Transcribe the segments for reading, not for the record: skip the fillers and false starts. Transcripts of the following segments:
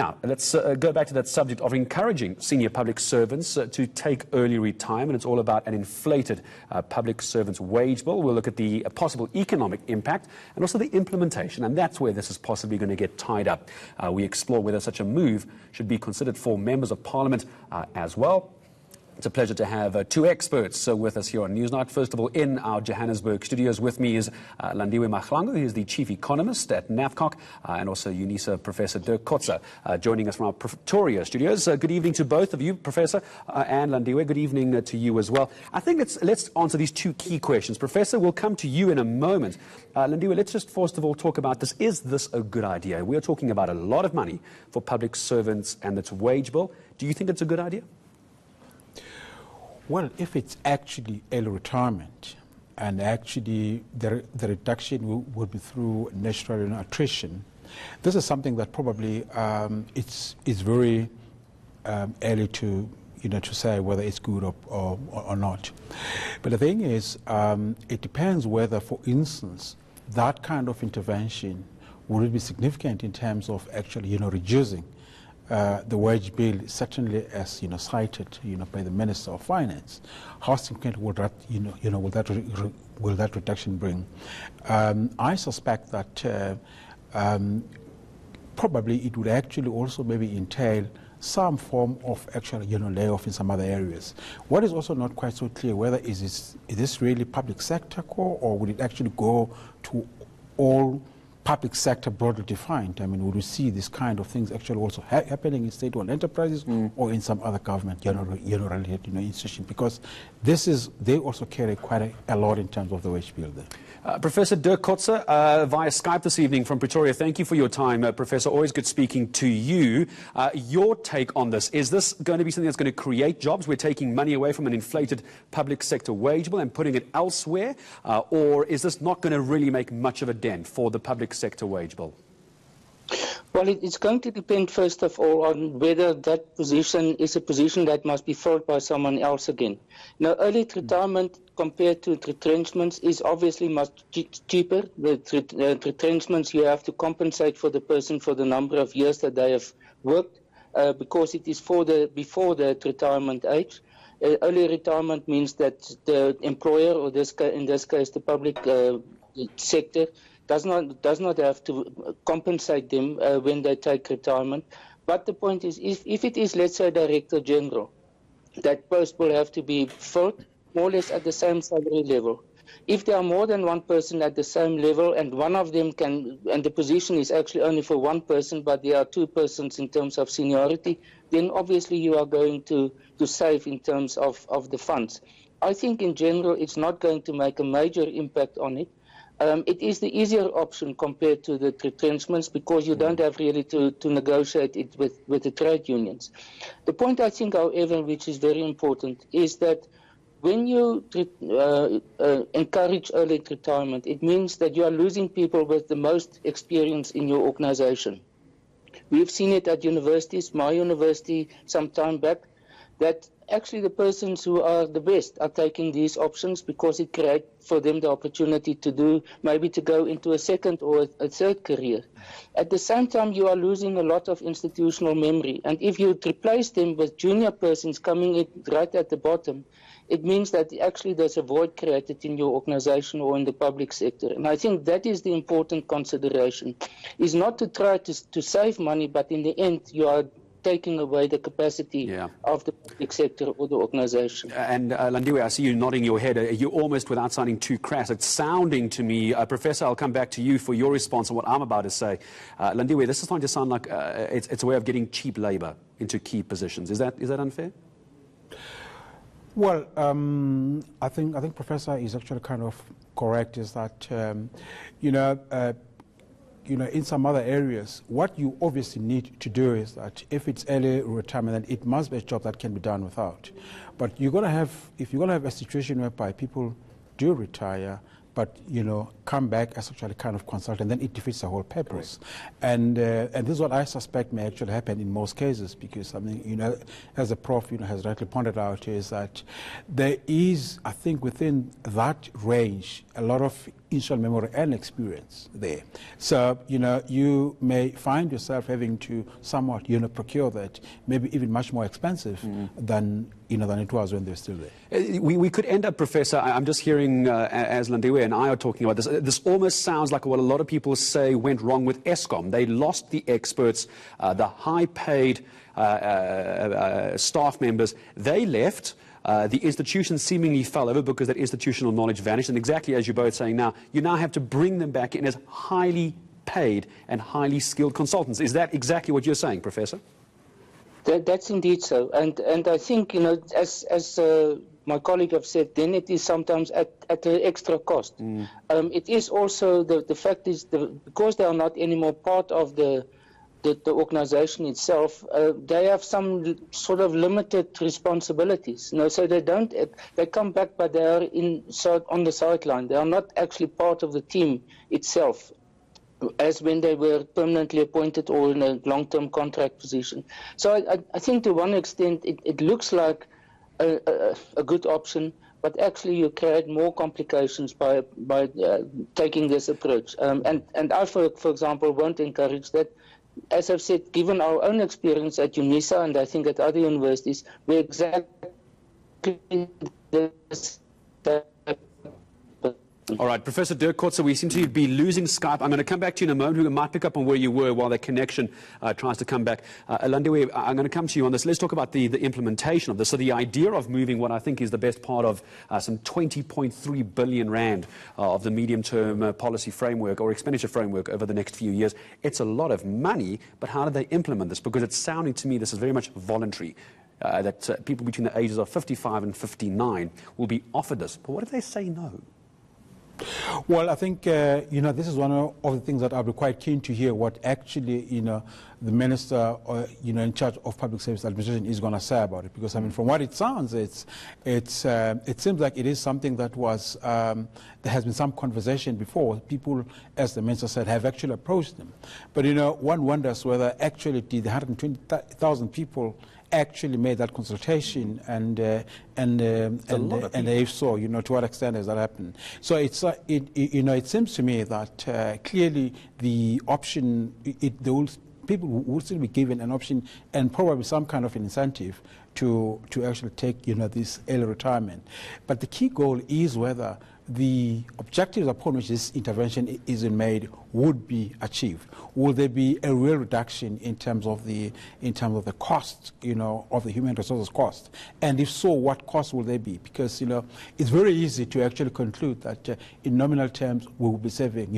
Now, let's go back to that subject of encouraging senior public servants to take early retirement. It's all about an inflated public servants' wage bill. We'll look at the possible economic impact and also the implementation, and that's where this is possibly going to get tied up. We explore whether such a move should be considered for members of parliament as well. It's a pleasure to have two experts with us here on Newsnight. First of all, in our Johannesburg studios with me is Landiwe Mahlangu, who is the chief economist at NAFCOC, and also UNISA Professor Dirk Kotze, joining us from our Pretoria studios. Good evening to both of you, Professor, and Landiwe. Good evening to you as well. I think let's answer these two key questions. Professor, we'll come to you in a moment. Landiwe, let's just first of all talk about this. Is this a good idea? We are talking about a lot of money for public servants and its wage bill. Do you think it's a good idea? Well, if it's actually early retirement and actually the reduction would be through natural attrition, this is something that probably it's very early to say whether it's good or not. But the thing is, it depends whether, for instance, that kind of intervention would be significant in terms of actually reducing the wage bill, certainly as cited by the Minister of Finance. How significant will that will that reduction bring? I suspect that probably it would actually also maybe entail some form of actual layoff in some other areas. What is also not quite so clear whether is this really public sector core, or would it actually go to all public sector broadly defined? I mean, would we see this kind of things actually also happening in state-owned enterprises or in some other government related institution? Because they also carry quite a lot in terms of the wage bill there. Professor Dirk Kotze, via Skype this evening from Pretoria. Thank you for your time, Professor. Always good speaking to you. Your take on this, is this going to be something that's going to create jobs? We're taking money away from an inflated public sector wage bill and putting it elsewhere, or is this not going to really make much of a dent for the public sector wage bill? Well, it's going to depend, first of all, on whether that position is a position that must be filled by someone else again. Now, early retirement compared to retrenchments is obviously much cheaper. With retrenchments, you have to compensate for the person for the number of years that they have worked, because it is before the retirement age. Early retirement means that the employer, or in this case the public sector, does not have to compensate them when they take retirement. But the point is, if it is, let's say, Director General, that post will have to be filled more or less at the same salary level. If there are more than one person at the same level, and one of them and the position is actually only for one person, but there are two persons in terms of seniority, then obviously you are going to save in terms of the funds. I think in general it's not going to make a major impact on it. It is the easier option compared to the retrenchments, because you don't have really to negotiate it with the trade unions. The point, I think, however, which is very important, is that when you encourage early retirement, it means that you are losing people with the most experience in your organization. We've seen it at universities, my university some time back, that actually the persons who are the best are taking these options because it creates for them the opportunity to go into a second or a third career. At the same time, you are losing a lot of institutional memory. And if you replace them with junior persons coming in right at the bottom, it means that actually there's a void created in your organization or in the public sector. And I think that is the important consideration, is not to try to save money, but in the end you are taking away the capacity of the public sector or the organization. And Landiwe, I see you nodding your head. You're almost, without sounding too crass, it's sounding to me, Professor, I'll come back to you for your response on what I'm about to say. Landiwe, this is starting to sound like it's a way of getting cheap labor into key positions. Is that unfair? Well, I think Professor is actually kind of correct, is that, in some other areas, what you obviously need to do is that if it's early retirement, then it must be a job that can be done without. But if you're going to have a situation whereby people do retire, but come back as actually kind of consultant, then it defeats the whole purpose. Right. And this is what I suspect may actually happen in most cases, because as the Prof has rightly pointed out, is that there is, I think, within that range a lot of institutional memory and experience there. So, you may find yourself having to somewhat, procure that, maybe even much more expensive than it was when they were still there. We could end up, Professor, I'm just hearing, as Landiwe and I are talking about this, this almost sounds like what a lot of people say went wrong with Escom. They lost the experts, the high-paid staff members. They left. The institution seemingly fell over because that institutional knowledge vanished. And exactly as you're both saying now, you now have to bring them back in as highly paid and highly skilled consultants. Is that exactly what you're saying, Professor? That's indeed so. And I think, as my colleague have said, then it is sometimes at an extra cost. It is also, the fact is, because they are not anymore part of the organization itself, they have some sort of limited responsibilities. So they come back, but they are on the sideline. They are not actually part of the team itself, as when they were permanently appointed or in a long-term contract position. So I think to one extent it looks like a good option, but actually you create more complications by taking this approach. And I, for example, won't encourage that. As I've said, given our own experience at UNISA and I think at other universities, we're exactly this. All right, Professor Dirk Kotze, we seem to be losing Skype. I'm going to come back to you in a moment. We might pick up on where you were while that connection tries to come back. Landiwe, I'm going to come to you on this. Let's talk about the implementation of this. So the idea of moving what I think is the best part of some 20.3 billion rand of the medium-term policy framework or expenditure framework over the next few years, it's a lot of money, but how do they implement this? Because it's sounding to me this is very much voluntary. That people between the ages of 55 and 59 will be offered this. But what if they say no? Well, I think, this is one of the things that I'll be quite keen to hear what actually, the minister, in charge of public service administration is going to say about it. Because, I mean, from what it sounds, it seems like it is something that was, there has been some conversation before. People, as the minister said, have actually approached them. But, one wonders whether actually the 120,000 people actually made that consultation, and if so, to what extent has that happened? So it seems to me that clearly the option, people will still be given an option and probably some kind of an incentive to actually take this early retirement. But the key goal is whether the objectives upon which this intervention is made would be achieved. Will there be a real reduction in terms of the cost, of the human resources cost? And if so, what cost will they be? Because it's very easy to actually conclude that in nominal terms we will be saving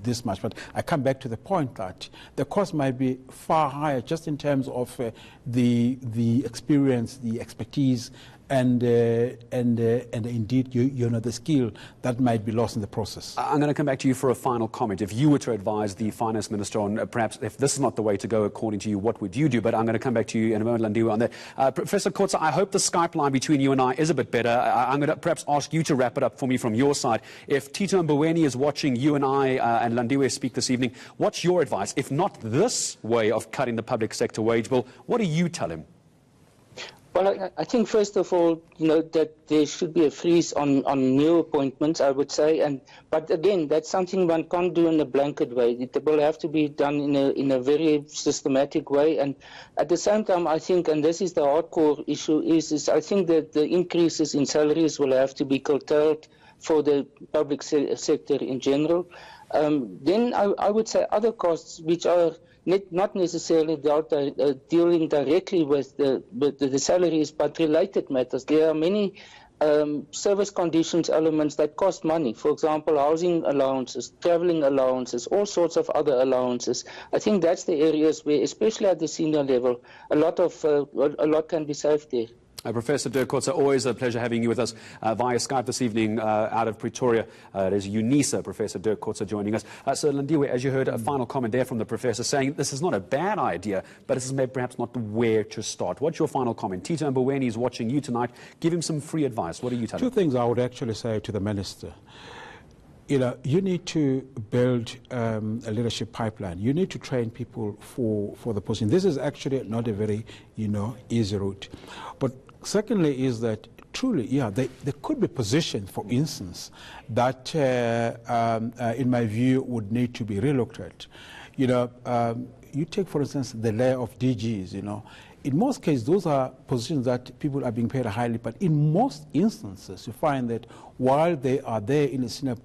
this much. But I come back to the point that the cost might be far higher just in terms of the experience, the expertise, and indeed, the skill that might be lost in the process. I'm going to come back to you for a final comment. If you were to advise the finance minister on perhaps if this is not the way to go according to you, what would you do? But I'm going to come back to you in a moment, Landiwe, on that. Professor Kotze, I hope the Skype line between you and I is a bit better. I'm going to perhaps ask you to wrap it up for me from your side. If Tito Mboweni is watching you and I and Landiwe speak this evening, what's your advice? If not this way of cutting the public sector wage bill, what do you tell him? Well, I think first of all, that there should be a freeze on new appointments, I would say. But again, that's something one can't do in a blanket way. It will have to be done in a very systematic way. And at the same time, I think, and this is the hardcore issue, is I think that the increases in salaries will have to be curtailed for the public sector in general. Then I would say other costs which are not necessarily dealing directly with the salaries, but related matters. There are many service conditions elements that cost money. For example, housing allowances, traveling allowances, all sorts of other allowances. I think that's the areas where, especially at the senior level, a lot can be saved there. Professor Dirk Kotze, always a pleasure having you with us via Skype this evening out of Pretoria. It is UNISA, Professor Dirk Kotze joining us. So Landiwe, as you heard, a final comment there from the professor saying this is not a bad idea, but this is maybe perhaps not where to start. What's your final comment? Tito Mboweni is watching you tonight. Give him some free advice. What are you telling him? Two things I would actually say to the minister. You need to build a leadership pipeline. You need to train people for the position. This is actually not a very, easy route. But Secondly is that truly, yeah, there could be positions, for instance, that in my view would need to be relooked at. You know, you take, for instance, the layer of DGs, you know. In most cases, those are positions that people are being paid highly, but in most instances, you find that while they are there in a senior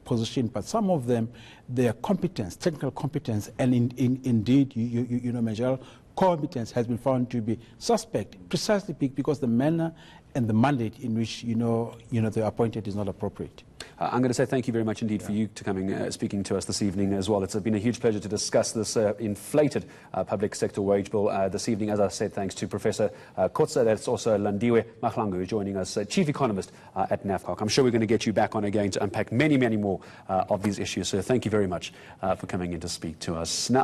position, but some of them, their competence, technical competence, and indeed, you know, managerial competence has been found to be suspect, precisely because the manner and the mandate in which, you know, they're appointed is not appropriate. I'm going to say thank you very much indeed for you to coming, speaking to us this evening as well. It's been a huge pleasure to discuss this inflated public sector wage bill this evening. As I said, thanks to Professor Kotze. That's also Landiwe Mahlangu, who's joining us, Chief Economist at NAFCOC. I'm sure we're going to get you back on again to unpack many, many more of these issues. So thank you very much for coming in to speak to us. Now,